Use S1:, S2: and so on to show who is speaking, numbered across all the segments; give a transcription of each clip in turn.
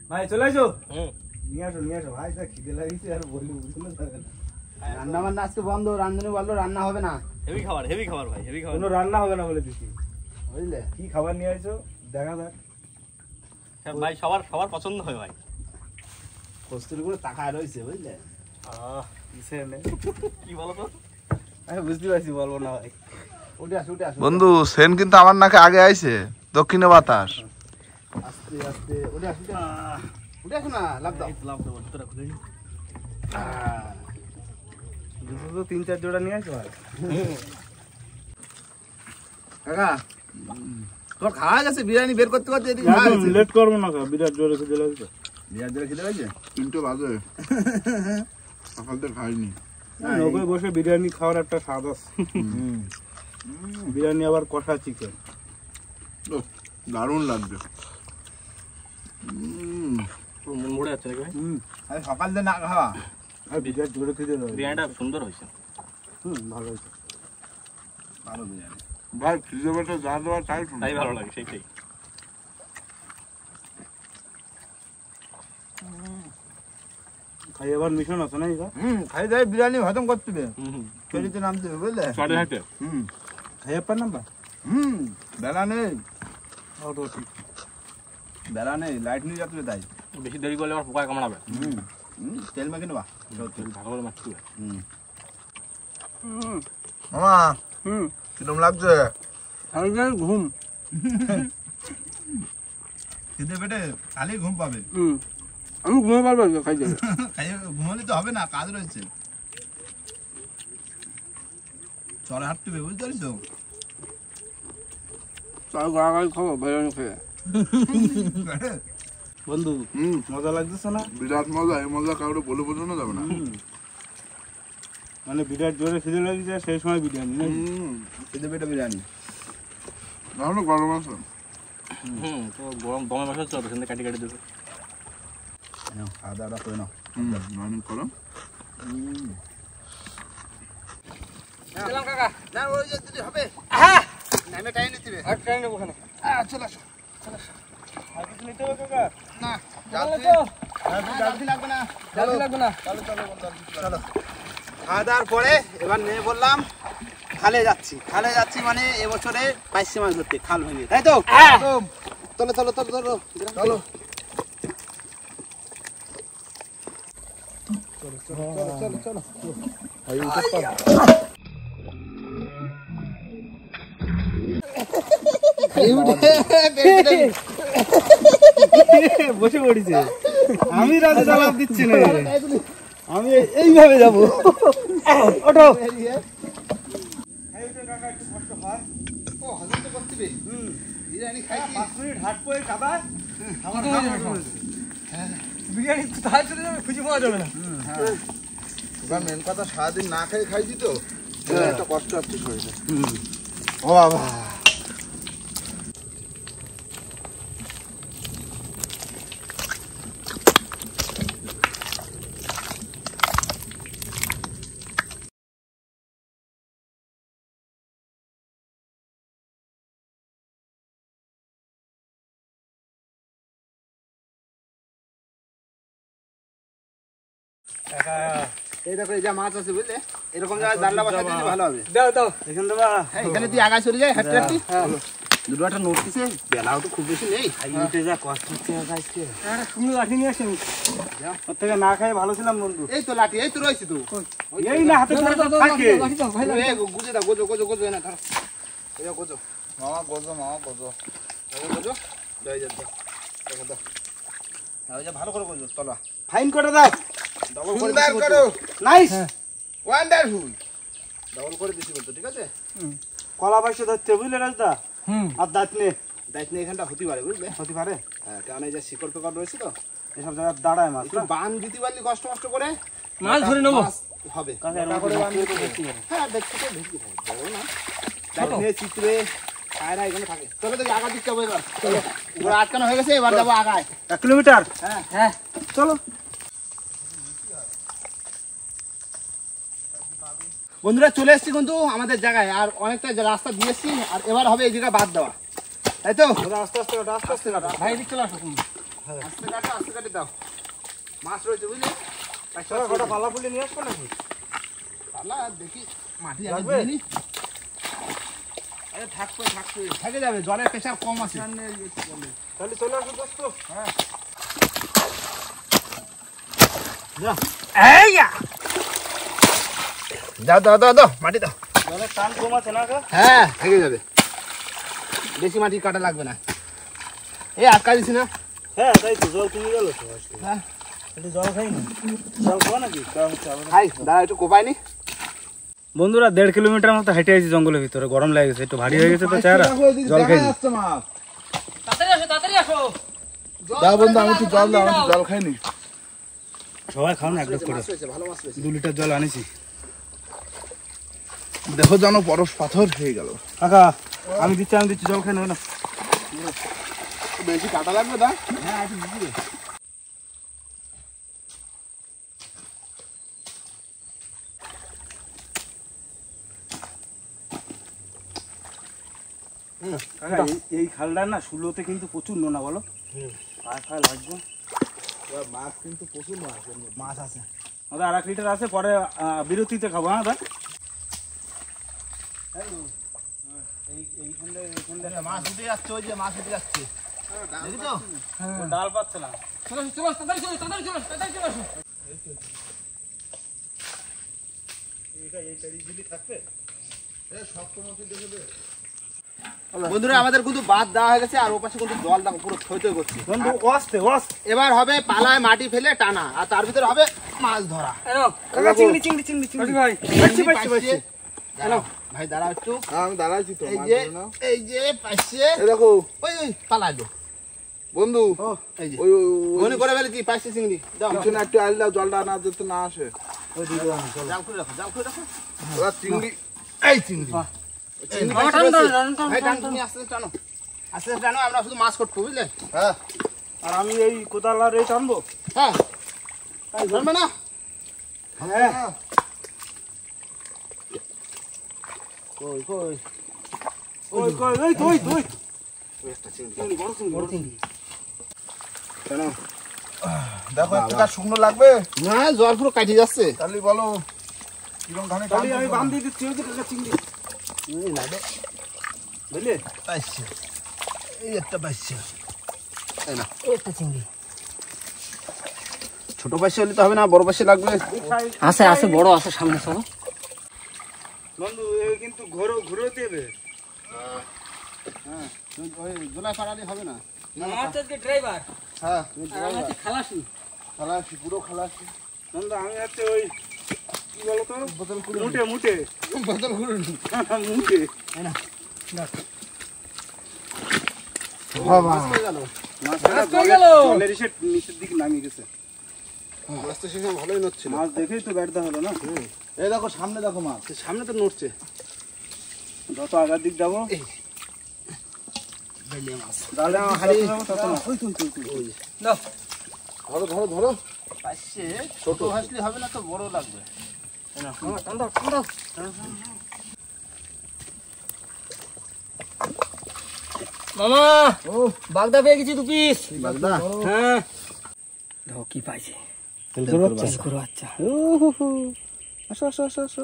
S1: ভাই চলে আসো। নিয়ে আসো ভাই, যা খিদে লাগিয়েছে আর বলি বুঝলো যাবে না।
S2: রান্না বান্না আজকে বন্ধ, রান্ধুনি বললো রান্না হবে না।
S3: হেভি খাবার ভাই, হেভি খাবার।
S1: কোনো রান্না হবে না বলে দিছি,
S2: বুঝলে?
S1: কি খাবার নিয়ে আসছো দেখা যাক।
S3: ভাই সবার পছন্দ হয় ভাই।
S2: কস্তুরি করে তাকায় রয়েছে, বুঝলে?
S3: কি বলো তো?
S1: আমি বুঝতে পারছি, বলবো না ভাই।
S2: উঠে আসো
S4: বন্ধু, সেন কিন্তু আমার নাকে আগে আইছে, দক্ষিণে বাতাস।
S2: আস্তে আস্তে উঠে আসো না, লাভ দাও।
S3: লাভ দেবো, জুতোটা খুলে নি।
S1: জুতো তো 3-4 জোড়া নিয়ে আসো ভাই।
S2: কাকা তোর খাওয়া গেছে? বিরিয়ানি বের করতে করতে
S1: লেট করবো না, বিরাট জোরে খিদে লাগছে।
S2: বিরাট জোরে খিদে লাগছে।
S4: 3টে বাজে, সকালতে খাইনি।
S1: নৌকায় বসে বিরিয়ানি খাওয়ার একটা স্বাদ আছে। বিরিয়ানি আবার কষা চিকেন,
S4: দারুণ লাগবে।
S3: মন মরে যাচ্ছে নাকি ভাই?
S2: আরে সকাল দিয়ে না খাওয়া।
S1: আর বিরাট জোরে খিদে লাগছে।
S3: বিরিয়ানিটা সুন্দর হয়েছে।
S1: ভালো হয়েছে,
S2: ভালো বিরিয়ানি।
S4: ভাই খিদে পেটে যা দেওয়া তাই
S3: তাই ভালো লাগে, সেইটাই।
S1: খাই আবার মিশন আছে না এটা?
S2: খাই যাই বিরিয়ানি হজম করতে হবে, ফেরিতে নামতে হবে, বুঝলে?
S3: চটে হাঁটে।
S1: খাই আপনার নাম্বার
S2: বেলা নেই, বেলা নেই, লাইট নিয়ে যাচ্ছে তাই।
S3: বেশি দেরি করলে আমার পোকায় কামড়াবে।
S2: তেল মেখে নেবা।
S3: ভালো করে মাখতে হবে।
S4: মামা কিরম লাগছে?
S1: ঘুম
S2: খিদে পেটে খালি ঘুম পাবে।
S1: আমি ঘুমে পারবো, খাই যাবে।
S2: খাই ঘুমালে তো হবে না, কাজ রয়েছে। চলে হাঁটতে হবে, বুঝতে পারছো?
S1: চল গাড়ি খাবো বিরিয়ানি খেয়ে। বন্ধু মজা লাগতেছে না?
S4: বিরাট মজা, এই মজা কাউকে বলে বোঝানো যাবে না।
S1: মানে বিরাট জোরে খিদে লাগছে, সেই সময় বিরিয়ানি নাকি?
S2: খিদে পেটে বিরিয়ানি।
S4: এখনো গরম আছে।
S3: তো গরম দমে বসে তো সেখানে কাটি দেবে।
S2: খাওয়া দাওয়া করে নাও।
S4: মর্নিং করো।
S2: চলাম কাকা, না ওই যে দিদি হবে। নামে টাইম নিতে হবে।
S1: আর ট্রেন নেবো ওখানে।
S2: চলে আসো।
S1: আর কিছু নিতে হবে কাকা?
S2: না, জলদি লাগবে না।
S1: জলদি লাগবে না।
S2: চলো চলো। খাওয়া দাওয়ার পরে এবার নেমে বললাম খালে যাচ্ছি মানে এবছরে 22 মাছ ধরতে, খাল ভেঙে, তাই তো? চলো
S1: বসে পড়িছে, আমি রাজা চালাপ দিচ্ছি না, আমি এইভাবে যাবো। ওঠো।
S2: বিরিয়ানি খাইছি।
S1: 5 মিনিট হাট করে কাদায়
S2: বিরিয়ানি তাই চলে যাবে, খুঁজে পাওয়া যাবে না।
S4: এবার মেন কথা, সারাদিন না খেয়ে খাইছি তো, একটা কষ্ট হচ্ছে শরীরে।
S2: ও বাবা, এই দেখো এই যা মাছ আছে, বুঝলে? এরকম জায়গায় জানলা বসা দিলে ভালো হবে।
S1: দাও এখানে দেবা।
S2: এখানে তুই আগায় চলে যায়, হাঁটতে হাঁটতে। দুটো একটা নোট দিছে, বেলাও তো খুব বেশি নেই।
S1: খাইতে যা কষ্ট হচ্ছে আজকে। তুমি লাঠি নিয়ে আসেন, ওর থেকে না খাই ভালো ছিলাম বন্ধু।
S2: এই তো লাঠি, এই তো রয়েছে তো।
S1: এই না হাতে ধরে তো থাকে।
S2: এই গুজে দাও, গোজো না ধরো। এই গোজো
S4: মামা গোজো,
S2: গোজো দাও, দেখো দাও। এই যে ভালো করে গোজো, তলা
S1: ফাইন করে দাও।
S2: ডবল করে করো।
S1: Nice,
S2: wonderful. ডবল করে দিছি বলতো, ঠিক আছে?
S1: কলা পাইছে ধরতে, বুঝলে রাজদা? আর দাঁত নে,
S2: এখানটা হতে পারে, বুঝলে?
S1: হতে পারে।
S2: হ্যাঁ, কারণ এই যে শিকড় ফেকড় রয়েছে তো,
S1: এসব জায়গায় দাঁড়ায় মাছ
S2: একটু বান দিতে পারলে কষ্ট করে
S3: মাছ ধরে নেবো।
S2: হবে।
S1: মোটা করে বান দিতে দেখতে পারে।
S2: হ্যাঁ, দেখতে তো ঢুকি থাকে, বড় না। তাই চিত্রে পায়রা এখানে থাকে। চলো দেখি আগা দিতে হবে এবার। চলো, এবার আটকানো হয়ে গেছে, এবার যাবো আগায়।
S1: 1 কিলোমিটার।
S2: হ্যাঁ
S1: চলো।
S2: বন্ধুরা চলে এসেছি কিন্তু আমাদের জায়গায়, আর অনেকটা রাস্তা দিয়ে এসেছি, আর এবার হবে এই জায়গা বাদ দেওয়া, তাই তো?
S1: আস্তে আস্তে কাটা।
S3: ভাই এদিকে চলে আসো।
S2: আস্তে কাটে দাও। মাছ রয়েছে বুঝলি?
S1: কটা পালা ফুলে নিয়ে আসবো নাকি?
S2: পালা দেখি মাটি আগে
S1: লাগবে?
S2: দিয়ে নি। আরে থাকবে থেকে যাবে, জলের প্রেশার কম আছে।
S1: তাহলে চলে আসো দোস্ত।
S2: হ্যাঁ দাও মাটি দাও।
S1: জলের টান কম আছে না গো?
S2: হ্যাঁ থেকে যাবে, বেশি মাটি কাটা লাগবে না। এই আটকা দিছি না?
S1: হ্যাঁ তাই তো, জল কমে গেল তো আজকে।
S2: হ্যাঁ
S1: একটু জল খাই না, জল খাওয়া নাকি?
S2: খাই দাঁড়া, একটু কোপাইনি।
S1: বন্ধুরা 1.5 কিলোমিটার মতো হেঁটে আছি জঙ্গলের ভিতরে, গরম লাগে গেছে, একটু ভারী হয়ে গেছে তো চেহারা, জল খাই নি।
S4: দাও বন্ধু, আমি একটু জল দাও, আমি একটু জল খাইনি।
S1: সবাই খাও না এক গ্লাস করে,
S2: মাছ রয়েছে, ভালো মাছ রয়েছে।
S1: 2 লিটার জল আনিছি।
S4: দেখো জানো বরফ পাথর হয়ে গেল।
S1: কাকা আমি দিচ্ছি জল খাই নেবে না?
S2: বেশি কাটা লাগবে না? হ্যাঁ একটু দিবি।
S1: কাকা এই খালটা না শুলোতে কিন্তু প্রচুর নোনা, বলো পায়ে ফায়ে লাগবে।
S4: মাছ কিন্তু প্রচুর মাছ।
S2: মাছ আছে।
S1: আমাদের 1 লিটার আছে, পরে বিরতিতে খাবো। হ্যাঁ দাদা
S2: মাছ উঠে যাচ্ছে, ওই যে মাছ উঠে যাচ্ছে, দেখেছো?
S1: ডাল পাচ্ছে না।
S2: বন্ধুরা আমাদের কিন্তু বাদ দেওয়া হয়ে গেছে, আর ও পাশে কিন্তু জল দেখো পুরো থই করছে।
S1: বন্ধু ওয়াস্তে
S2: এবার হবে পালায় মাটি ফেলে টানা, আর তার ভিতরে হবে মাছ ধরা।
S1: কাকা চিংড়ি ভাই,
S2: পাইছে। দাঁড়াও ভাই, দাঁড়াও একটু।
S4: আমি দাঁড়াইছি তো,
S2: এই
S4: মাছ
S2: যে
S4: ধরে নাও।
S2: এই যে পাইছে,
S4: এই দেখো
S2: ওই পালাইলো
S4: বন্ধু,
S2: এই যে
S4: ওই
S2: মনে করে ফেলেছি পাইছে চিংড়ি। দাও
S4: পিছনে একটু আইল দাও, জলটা না যেতে না আসে।
S2: জাল করে রাখো, জাল করে রাখো।
S4: ওরা চিংড়ি,
S2: এই চিংড়ি চিংড়ি পাইছে রয়েছে। ভাই টান, তুমি আস্তে আস্তে টানো, আস্তে আস্তে টানো, আমরা শুধু মাছ করবো বুঝলে?
S4: হ্যাঁ
S1: আর আমি এই কোদাল আর এই টানবো।
S2: হ্যাঁ তাই ধরবে না?
S1: হ্যাঁ
S2: কই কই
S1: ওই তুই
S2: একটা চিংড়ি, বড় চিংড়ি।
S4: কেন দেখো একটু কাজ শুকনো লাগবে,
S2: না জল পুরো কাটি যাচ্ছে।
S4: তাহলে বলো কিরকম ধানে
S1: তাহলে আমি বাম দিয়ে দিচ্ছি। ওই যে কাকা চিংড়ি বুঝলে,
S2: পাইছে, এই একটা পাইছে,
S5: একটা চিংড়ি
S2: ছোট পাইছে হলে তো হবে না, বড় পাইছে লাগবে।
S5: আছে বড় আছে সামনে, চলো।
S1: বন্ধু এই কিন্তু ঘুরে দেবে।
S2: হ্যাঁ ওই জোলাই পাড়ালে হবে না।
S5: ড্রাইভার
S2: হ্যাঁ
S5: খালাসি
S4: খালাসি, পুরো খালাসি।
S1: বন্ধু আমি হচ্ছে ওই কি বলতো,
S4: বোতল করে
S1: মুটে
S2: বোতল ঘুরুন।
S1: মুটে
S2: বাবা গেল,
S1: জলের এসে নিচের দিকে নামিয়ে গেছে।
S2: মাছটা শেষে ভালোই নড়ছিল।
S1: মাছ দেখেই তো ব্যর্থ হলো না।
S4: এই দেখো সামনে দেখো মাছ,
S2: সামনে তো নড়ছে।
S1: যত আগার দিক যাবো
S2: বেলিয়া মাছ
S1: তাহলে হারিয়ে যাবো তত না।
S4: ধরো ধরো ধরো।
S2: পাইছে, ছোট হাসলে হবে না তো, বড় লাগবে।
S5: মামা
S4: ও
S5: বাগদা পেয়ে গেছি 2 পিস।
S2: বাগদা
S5: হ্যাঁ দেখো কি পাইছে, তেলকুর বাচ্চা।
S2: আসো আসো আসো আসো,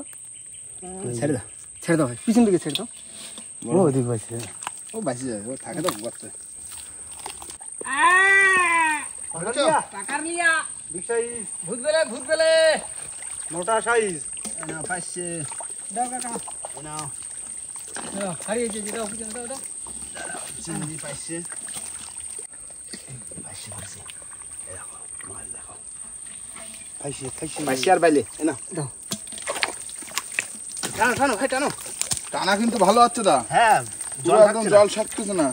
S5: ছেড়ে দাও ভাই, পিছন দিকে ছেড়ে দাও।
S1: ও দিক পাইছে।
S2: ও বাঁচি যাবে, ও থাকে তো গর্তে।
S5: টাকার লিয়া
S1: বিগ সাইজ,
S5: ভূত বেলে
S1: মোটা সাইজ।
S2: না পাইছে,
S5: দাও কাকা,
S2: নাও
S5: হারিয়েছে, দাও পিছনে দাও।
S2: চিংড়ি পাইছে, পাইছে পাইছে। এই দেখো মাছ দেখো,
S1: খাইছে
S2: পাইছে আর বাইলে। না
S5: দাও।
S2: টানো টানো ভাই টানো।
S4: টানা কিন্তু ভালো আছে দা,
S2: হ্যাঁ
S4: পুরো একদম জল ছাড়তেছে না।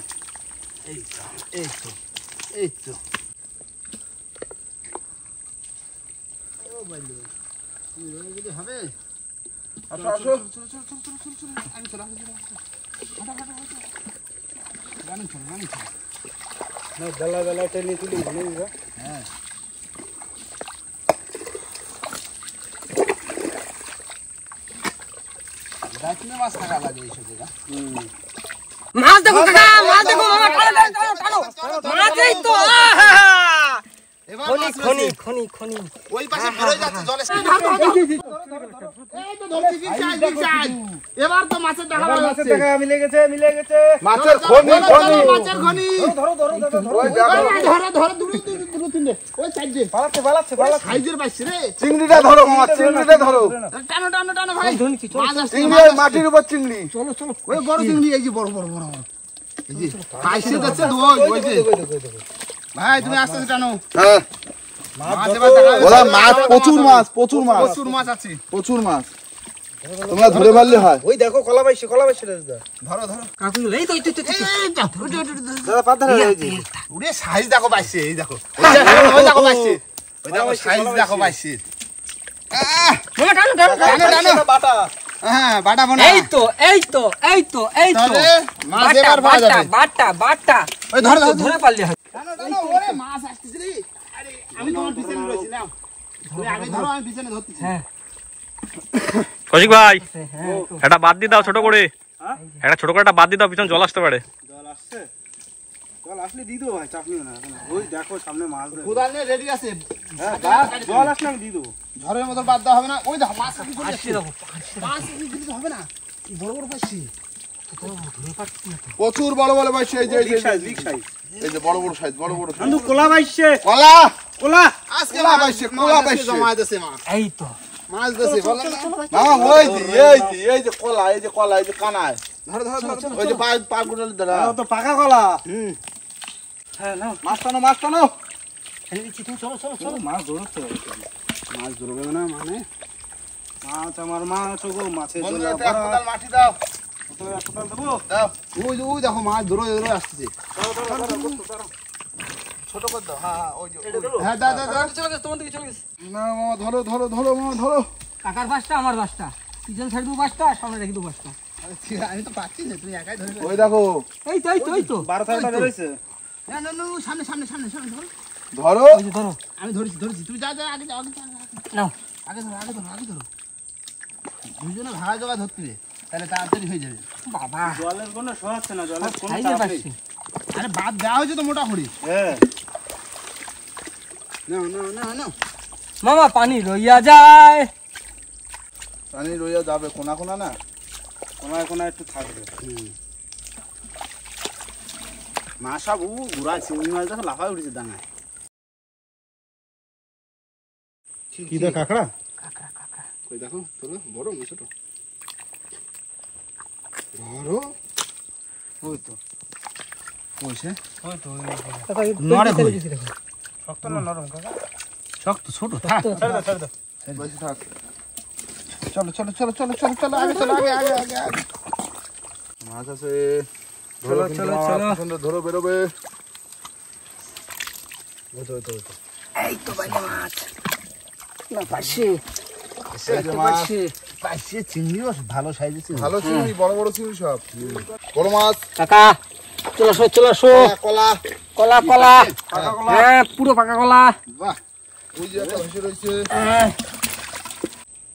S2: এই তো এই তো এই তো। ও বাইলে তুমি রয়ে গেলে হবে।
S4: আসো আসো,
S2: আমি চলো গানি চলো
S1: না, বেলা টেনে তুলি ভালো দিবা।
S2: হ্যাঁ রাতনে মাছ থাকা লাগে এইসব জায়গা।
S5: মাছ দেখো কাকা, মাছ দেখো মামা, টানো মাছ এই তো। আহা
S2: মাছ
S5: খনি
S2: রয়েছে।
S5: খনি খনি
S2: ওই পাশে বেরোয় যাচ্ছে জলে। এই তো ধরছি, big size, big size। এবার তো মাছের দেখা পাওয়া
S1: মাছের
S2: যাচ্ছে।
S1: টাকা মিলে গেছে মিলে গেছে।
S4: মাছের খনি
S2: চলো,
S4: খনি
S2: চলো, মাছের খনি।
S1: ধরো ধরো ধরো ধরো।
S4: ওই দেখো
S2: ধরো, দুটো, তিনটে। ওই side দিয়ে।
S1: পালাচ্ছে পালাচ্ছে পালাচ্ছে।
S2: সাইজের পাইছি রে।
S4: চিংড়িটা ধরো মামা, চিংড়িটা ধরো।
S2: টানো, টানো, টানো ভাই। মাছ আসছে,
S4: চিংড়ি
S2: মাছ
S4: ওই
S2: আসছে।
S4: মাটির উপর চিংড়ি।
S2: ওই বড় চিংড়ি, এই যে বড় বড় বড় বড়। এই যে পাইছে যাচ্ছে ওই যে। ভাই তুমি আস্তে আস্তে টানো।
S4: হ্যাঁ
S2: মাছ এবার দেখা যাচ্ছে।
S4: ওরা মাছ প্রচুর মাছ, প্রচুর মাছ,
S2: প্রচুর মাছ আছে।
S4: প্রচুর মাছ। তোমরা ধরে পারলে হয়।
S1: ওই দেখো কলা পাইছে দাদা।
S2: ধরো ধরো।
S5: কাকু এই তো
S2: এই তো, ওটা, ওটা, ওটা।
S1: দাদা পাতা ধরে এই যে।
S2: ওরে সাইজ দেখো পাইছে, এই দেখো। ওই দেখো পাইছে। ওই দেখো সাইজ দেখো পাইছে।
S5: মামা টানো টানো
S2: টানো, টানো।
S1: বাটা।
S2: হ্যাঁ, বাটা বোনা।
S5: এই তো এই তো এই তো এই তো
S2: তাহলে মাছ
S5: বাটা
S2: এবার পাওয়া
S5: বাটা
S2: যাবে।
S5: বাটা বাটা
S2: ওই ধরো, ধরো,
S5: ধরে পারলে হয়
S2: টানো, টানো। ওরে মাছ আসতেছে রে। আরে আমি তোমার পিছনে রয়েছি নাও। তুমি আগে ধরো, আমি পিছনে ধরতেছি।
S5: হ্যাঁ
S3: কৌশিক ভাই
S5: হ্যাঁ
S3: একটা বাদ দিয়ে দাও ছোট করে, একটা ছোট করে একটা বাদ দিয়ে দাও, পিছনে জল আসতে পারে।
S1: জল আসছে। জল আসলে দিয়ে দেবো ভাই, চাপ নিও না এখন। ওই দেখো সামনে মাছ ধরে।
S2: কোদাল নিয়ে রেডি আছে।
S1: জল আসলে আমি দিয়ে দেবো।
S2: ঝড়ের মতো বাদ দেওয়া হবে না। ওই দেখো মাছ কি করে
S5: আসছে
S2: আসছে।
S5: দেখো
S2: মাছ কি দিতে হবে না। কি বড় বড় পাচ্ছি।
S4: প্রচুর বড় বড় মাছ, এই যে এই যে,
S1: বিগ সাইজ বিগ সাইজ।
S4: এই যে বড় বড় সাইজ, বড় বড় সাইজ।
S1: বন্ধু কোলা পাইছে।
S4: কলা
S1: কোলা।
S2: আজকে
S4: কোলা পাইছে, কোলা পাইছে।
S2: জমা দিতেছে মাছ।
S5: এই তো
S2: মাছ দিতেছে বললাম না।
S4: মামা ওই যে এই যে কলা, এই যে কলা, এই যে কানায়।
S2: ধরো ধরো ধরো।
S4: ওই যে পা গুড়ালি ধরা।
S1: ও তো পাকা কলা।
S5: হ্যাঁ নাও
S4: মাছ টানো, মাছ টানো।
S5: ছেড়ে দিচ্ছি তুমি চলো চলো চলো
S1: মাছ ধরতে মাছ ধরবে না মানে মাছ আমার মাছ গো মাছের
S4: বন্ধু
S1: জন্য
S4: একটা কোদাল মাটি দাও।
S1: কোদাল দেবো।
S4: দাও
S2: ওই যে ওই দেখো মাছ ধরো ধরো আসতেছে।
S4: ছোট করে দাও। হ্যাঁ হ্যাঁ, ওই যে
S2: হ্যাঁ দাও দাও দাও।
S5: চলে গেছে তোমার দিকে চলে গেছে
S4: না মামা ধরো ধরো ধরো মামা ধরো।
S5: কাকার বাসটা আমার বাসটা পিছন সাইড দু বাসটা সামনে রেখে দু বাসটা
S2: আরে ঠিক আছে, আমি তো পাচ্ছি না, তুমি একাই ধরে।
S4: ওই দেখো
S5: এই তো এই তো এই তো
S1: 12-13টা বেরোইছে।
S2: না না না, সামনে সামনে সামনে সামনে ধরো।
S4: ধরো।
S5: এই যে ধরো
S2: আমি ধরেছি ধরেছি, তুমি যা যা আগে যাও আগে যাও,
S5: নাও
S2: আগে ধরো আগে ধরো আগে ধরো। দুজনে ভাড়া জোগা ধরতে হবে, তাহলে তাড়াতাড়ি হয়ে যাবে।
S5: বাবা
S1: জলের কোনো সহাচ্ছে না, জলের কোনো
S5: সাইজের
S1: চাপ নেই।
S5: বাসছি
S2: আরে বাদ দেওয়া হয়েছে তো মোটা করে।
S1: হ্যাঁ
S2: না না না না,
S5: মামা পানি রইয়া যায়
S4: পানি রইয়া যাবে কোনা কোনা না।
S1: কোনায় কোনায় একটু থাকবে। মাছ সব ঘুরাচ্ছে, ওই মাছ দেখো লাফায় উঠেছে ডাঙায়। কি দেখ কাঁকড়া?
S2: কই দেখো তোলো বড় না ছোট? বড়।
S1: ওই তো
S2: কইছে
S5: নড়ে
S1: শক্ত না নরম কাকা?
S2: শক্ত ছোট থাক।
S1: ছেড়ে দাও ছেড়ে দাও।
S4: বেশি থাক।
S2: চলো চলো চলো চলো চলো চলো আগে চলো আগে আগে আগে আগে।
S4: মাছ আছে। ধরো কিন্তু
S5: চলো,
S4: মামা,
S5: চলো।
S4: পছন্দ ধরো বেরোবে।
S5: এই তো ভাই মাছ না পাশে
S4: এই যে মাছ।
S2: পাইছে চিংড়িও ভালো সাইজের চিংড়ি।
S4: ভালো চিংড়ি, বড় বড় চিংড়ি সব। বড় মাছ।
S5: কাকা চলে আসো চলে আসো
S4: কলা।
S5: কলা কলা হ্যাঁ পুরো পাকা কলা
S2: বাহ,
S4: ওই যে একটা ভেসে রয়েছে।
S5: হ্যাঁ,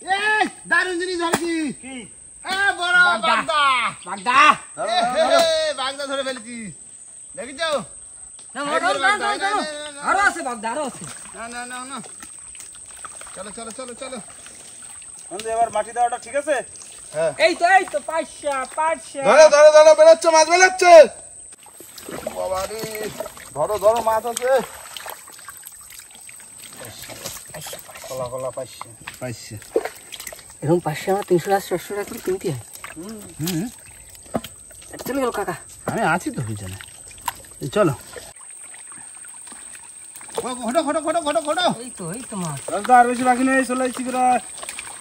S2: এই দারুণ জিনিস ধরেছি।
S1: কি?
S2: বড় বাগদা।
S5: বাগদা
S2: বাগদা ধরে ফেলেছি, দেখেছো?
S5: না ধরো, ধরো, ধরো, ধরো। আরো আছে বাগদা আরো আছে
S2: না না না না, চলো চলো চলো চলো।
S1: বন্ধু এবার মাটি দেওয়াটা ঠিক আছে?
S5: এই তো পাঁচশা পাঁচশা
S4: ধরো ধরো ধরো, বেরোচ্ছে মাছ বেরোচ্ছে। বাবারে, ধরো ধরো মাছ আছে।
S1: কলা কলা পাইছে।
S2: পাইছে।
S5: এরকম পাঁচশা আমার 300-400 টাকা করে কিনতে হয় এটা চলে গেল কাকা
S2: আমি আছি তো পিছনে, চলো। ঘটো ঘটো ঘটো ঘটো ঘটো।
S5: এই তো মাছ
S1: রাস্তা আর বেশি বাকি নেই, চলে এসেছি প্রায়।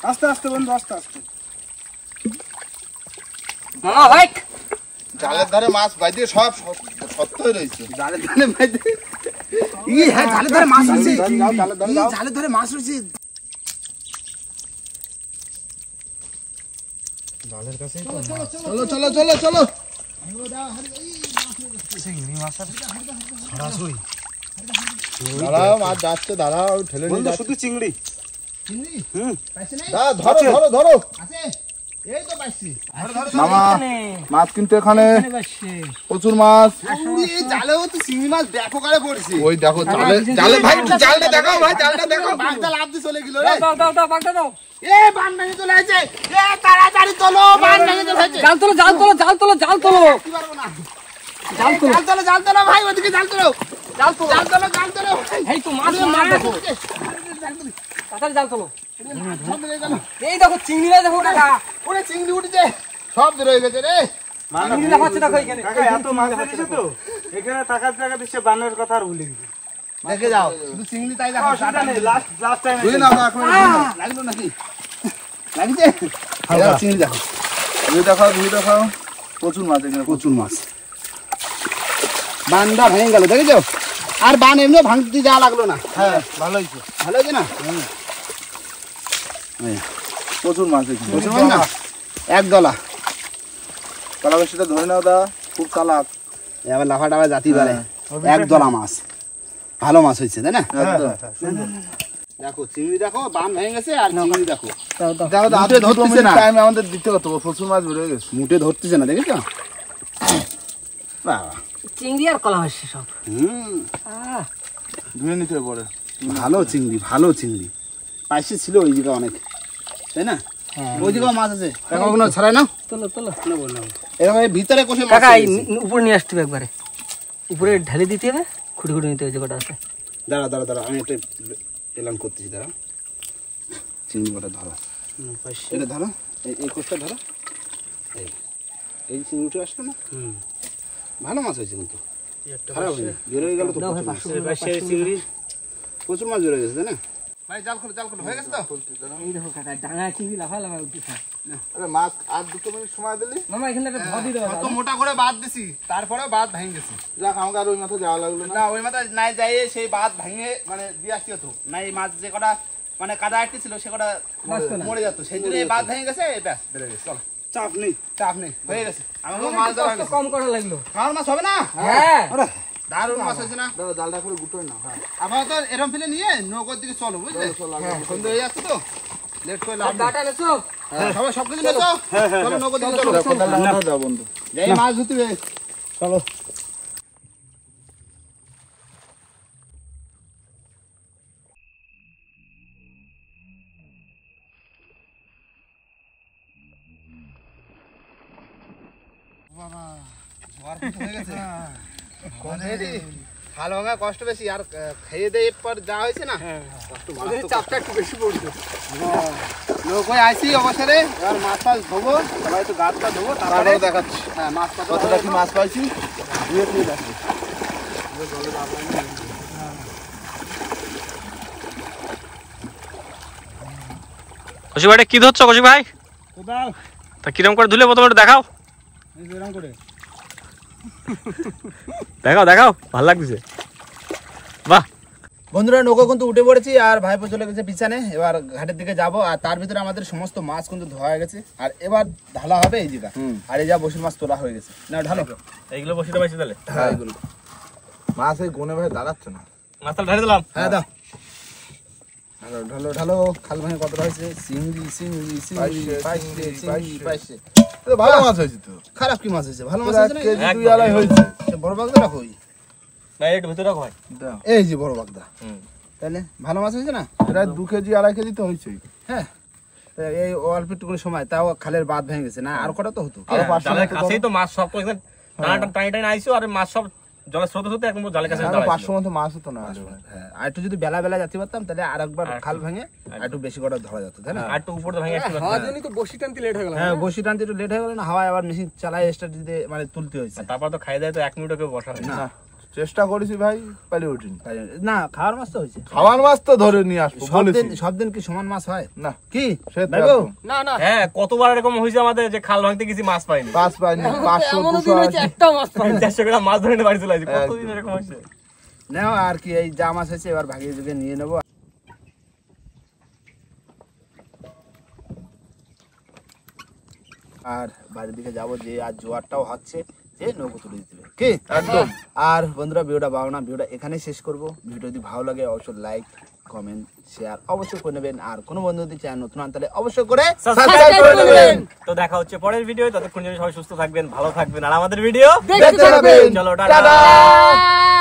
S1: আস্তে আস্তে বন্ধু আস্তে আস্তে।
S5: মামা ভাই
S4: জালের ধারে মাছ বাইতে সব সত্যই রয়েছে।
S2: জালে ধরে বাইতে। হ্যাঁ জালে ধরে মাছ রয়েছে।
S4: যাও, জালের ধারে যাও।
S2: জালে ধরে মাছ রয়েছে।
S4: চলো চলো চলো চলো। দাঁড়াও, মাছ যাচ্ছে, দাঁড়াও, ঠেলে নিয়ে
S1: বন্ধু
S4: যাচ্ছে।
S1: শুধু চিংড়ি।
S2: চিংড়ি? পাইছে নাই?
S4: ধরো ধরো ধরো।
S2: আছে? এই তো পাইছি
S4: মামা মাছ কিন্তু এখানে প্রচুর মাছ।
S2: এই জালেও তো চিংড়ি মাছ দেখো কারে পড়ছে।
S4: ওই দেখো জালে জালে ভাই একটু জালটা দেখাও ভাই, জালটা দেখো।
S2: বাগদা লাফ দিয়ে চলে গেল রে।
S5: দাও বাগদা দাও।
S2: এ বান ভেঙে চলে আসছে। এ তাড়াতাড়ি তোলো, বান ভেঙে চলে আসছে।
S5: জাল তোলো
S2: কি পারবো না। জাল তোলো ভাই, ওদিকে জাল তোলো। জাল তোলো।
S5: এই তো মাছ দেখো তাড়াতাড়ি জাল তোলো। এই দেখো চিংড়িরা দেখো কাকা,
S2: ওরে চিংড়ি উঠেছে, সব রয়ে গেছে রে।
S5: চিংড়ি লাফাচ্ছে দেখো এখানে।
S1: কাকা এত মাছ দিছে তো এখানে টাকার টাকা দিচ্ছে, বানের কথা আর ভুলে গেছি।
S2: দেখে যাও, শুধু চিংড়ি তাই দেখো।
S1: লাস্ট টাইম
S4: বুঝি না এখন
S2: লাগলো নাকি? লাগিছে? দেখো চিংড়ি দেখো,
S4: ধুয়ে দেখাও প্রচুর মাছ এখানে,
S2: প্রচুর মাছ। বানটা ভেঙে গেল দেখেছো, আর বান এমনি ভাঙতে যাওয়া লাগলো না।
S4: হ্যাঁ ভালো হয়েছে,
S2: ভালো হয়েছে না?
S4: প্রচুর মাছ এখানে।
S2: প্রচুর মাছ না, এক দলা।
S4: কালা বেশিটা ধরে নাও দা, খুব চালাক।
S2: এবার লাফা টাফা জাতি পারে, এক দলা মাছ। ভালো মাছ হয়েছে তাই না?
S4: একদম
S2: দেখো চিংড়ি দেখো, বান ভেঙে গেছে, আর চিংড়ি দেখো
S4: দেখো তো
S2: মুটে ধরতেছে না।
S4: টাইম আমাদের দিতে কত প্রচুর মাছ বেড়ে গেছে।
S2: মুটে ধরতেছে না, দেখেছো? বাবা,
S5: চিংড়ি আর কলা হচ্ছে সব।
S4: ধুয়ে নিতে পরে।
S2: ভালো চিংড়ি, ভালো চিংড়ি। পাইছে ছিল ওই জায়গা অনেক, তাই না? ওই জায়গাও মাছ আছে। কাকা কোনো ছাড়াই না,
S5: তোলো
S2: এরকম ভিতরে কষে মাছ
S5: কাকা এই
S2: আছে।
S5: উপরে নিয়ে আসতে হবে একবারে, উপরে ঢালে দিতে হবে, খুঁটি নিতে হবে যে কটা আছে।
S2: দাঁড়া আমি একটা এলান করতেছি, দাঁড়া। চিংড়ি কটা ধরো, এটা ধরো, এই কোষটা ধরো। এই চিংড়ি উঠে আসলো না? ভালো মাছ হয়েছে কিন্তু, খারাপ হয়নি। বেরোয় গেল তো প্রচুর মাছ।
S1: চিংড়ি
S2: প্রচুর মাছ বেরোয় গেছে, তাই না? ভাই জাল খোলো হয়ে গেছে তো?
S5: এই দেখো কাকা, ডাঙা চিংড়ি লাফা উঠতেছে।
S4: আরে মাছ আর 2 মিনিট সময় দিলি,
S5: মামা এখানে একটা ধর দিয়ে
S2: কত মোটা করে বাদ দিছি, তারপরেও বাদ ভেঙে গেছে।
S4: যাক আমাকে আর ওই মাথা যাওয়া লাগলো না।
S2: না ওই মাথায় নাই যাই, সেই বাদ ভেঙে মানে দিয়ে আসতে হতো। না এই মাছ যে কটা মানে কাদা আটকে ছিল সে কটা মরে যেত, সেই জন্য এই বাদ ভেঙে গেছে। ব্যাস বেড়ে গেছে, চলো
S1: চাপ নেই।
S2: চাপ নেই, হয়ে গেছে। আমাকে মাছ ধরা হয়ে গেছে।
S5: কম করা লাগলো।
S2: খাওয়ার মাছ হবে না?
S5: হ্যাঁ
S2: দারুণ মাছ হয়েছে না?
S4: দাদা জালটা করে গুটোই না। হ্যাঁ
S2: আপাতত এরম ফেলে নিয়ে নৌকোর দিকে চলো, বুঝলে? সন্ধ্যে হয়ে যাচ্ছে তো, লেট করে লাভ নেই।
S5: ডাটা নেছো?
S2: সবাই সব কিছু নেছো, চলো নৌকোর দিকে চলো।
S4: দাও বন্ধু।
S2: যাই মাছ ধরতে হবে, চলো। হাল ভাঙা কষ্ট বেশি, আর খেয়ে দিয়ে পর যা হয়েছে না, কষ্ট মারাত্মক।
S5: চাপটা একটু বেশি পড়ছে।
S2: নৌকোয় আইসি অবসরে, এবার মাছ টাছ ধোবো, সবাই তো গাছ টা ধোবো, তারপরে
S4: তারপরে দেখাচ্ছি
S2: হ্যাঁ মাছ টাছ
S4: কতটা কি মাছ পাইছি। ধুয়ে ধুয়ে দেখো।
S3: কৌশিক ভাই এটা কি ধরছো কৌশিক ভাই?
S1: কোদাল
S3: তা কিরম করে ধুলে প্রথমে একটু দেখাও,
S1: এই যে এরকম করে।
S3: দেখাও ভালো লাগছে। বাহ,
S2: বন্ধুরা নৌকো কিন্তু উঠে পড়েছি, আর ভাইপো চলে গেছে পিছনে। এবার ঘাটের দিকে যাব, আর তার ভিতরে আমাদের সমস্ত মাছ কিন্তু ধোয়া হয়ে গেছে, আর এবার ঢালা হবে এই জায়গা। আর এই যা বসির মাছ তোলা হয়ে গেছে, না ঢালো।
S3: এইগুলো বসিটা পাইছি তাহলে।
S2: হ্যাঁ এগুলো,
S4: মাছ এই গুনে ভাই দাঁড়াচ্ছে না।
S3: মাছ তাহলে ঢালে দিলাম।
S2: হ্যাঁ দাও, ঢালো। খাল ভাঙে কতটা হয়েছে? চিংড়ি পাইছে।
S4: ভালো মাছ হয়েছে তো।
S2: খারাপ কি মাছ হয়েছে? ভালো মাছ হয়েছে না?
S4: কেজি 2 আড়াই হয়েছে।
S2: সে বড় বাগদা রাখো।
S3: না একটু ভিতরে রাখো ভাই।
S4: দাও।
S2: এই যে বড় বাগদা, তাহলে ভালো মাছ হয়েছে না?
S4: প্রায় 2 কেজি 2.5 কেজি তো হয়েছে।
S2: হ্যাঁ, এই অল্প একটু সময় তাও খালের বাঁধ ভেঙে গেছে না? আর কটা তো হতো।
S4: আরো 500
S3: জালের কাছেই তো মাছ সব করে টানি আইছো, আর মাছ সব জলের স্রোতে একদম জালের কাছে
S4: আরো 500 মতো মাছ হতো না।
S2: হ্যাঁ, আর একটু যদি বেলা যেতে পারতাম, তাহলে আর একবার খাল ভেঙে আর একটু বেশি করে ধরা যেত, তাই না?
S3: আর একটু উপরে ভেঙে আসতে
S5: হাওয়ার জন্যই তো বসি টানতে লেট হয়ে গেল।
S2: হ্যাঁ, বসি টানতে একটু লেট হয়ে গেল না, হাওয়ায় আবার মেশিন চালাই স্টার্ট দিতে মানে তুলতে হয়েছে।
S3: তারপর তো খাই দেয় তো 1 মিনিটও কেউ বসা হয় না।
S2: না
S4: চেষ্টা করেছি ভাই, পালি উঠিনি।
S2: না, খাওয়ার মাছ তো হয়েছে।
S4: খাওয়ার মাছ তো ধরে নিয়ে আসবো বলেছি।
S2: সব দিন কি সমান মাছ হয়
S4: না
S2: কি?
S4: সে তো
S2: ভাইবো?
S4: একদম।
S5: না
S3: হ্যাঁ, কতবার এরকম হয়েছে আমাদের যে খাল ভাঙতে গেছি মাছ পাইনি।
S4: মাছ পাইনি, 500
S5: এমনও
S4: 200
S5: দিন হয়েছে একটা মাছ পাই না।
S3: 400 গ্রাম মাছ ধরে নিয়ে বাড়ি চলে আসি। কতদিন এরকম হয়েছে?
S2: নাও আর কি, এই যা মাছ হয়েছে এবার ভাগিয়ে যুগে নিয়ে নেবো। আর বাড়ির দিকে যাবো, যে আর জোয়ারটাও হচ্ছে, যে নৌকো তুলে দিতে হবে কি একদম। আর বন্ধুরা ভিডিওটা ভালো না, ভিডিওটা এখানেই শেষ করব। ভিডিও যদি ভালো লাগে অবশ্যই লাইক কমেন্ট শেয়ার অবশ্যই করে নেবেন। আর কোনো বন্ধু যদি চ্যানেল নতুন আন তাহলে অবশ্যই করে সাবস্ক্রাইব করে নেবেন।
S3: তো দেখা হচ্ছে পরের ভিডিও, ততক্ষণ জন্য সবাই সুস্থ থাকবেন, ভালো থাকবেন, আর আমাদের ভিডিও
S2: দেখতে থাকবেন।
S3: চলো
S2: টাটা।
S3: টাটা।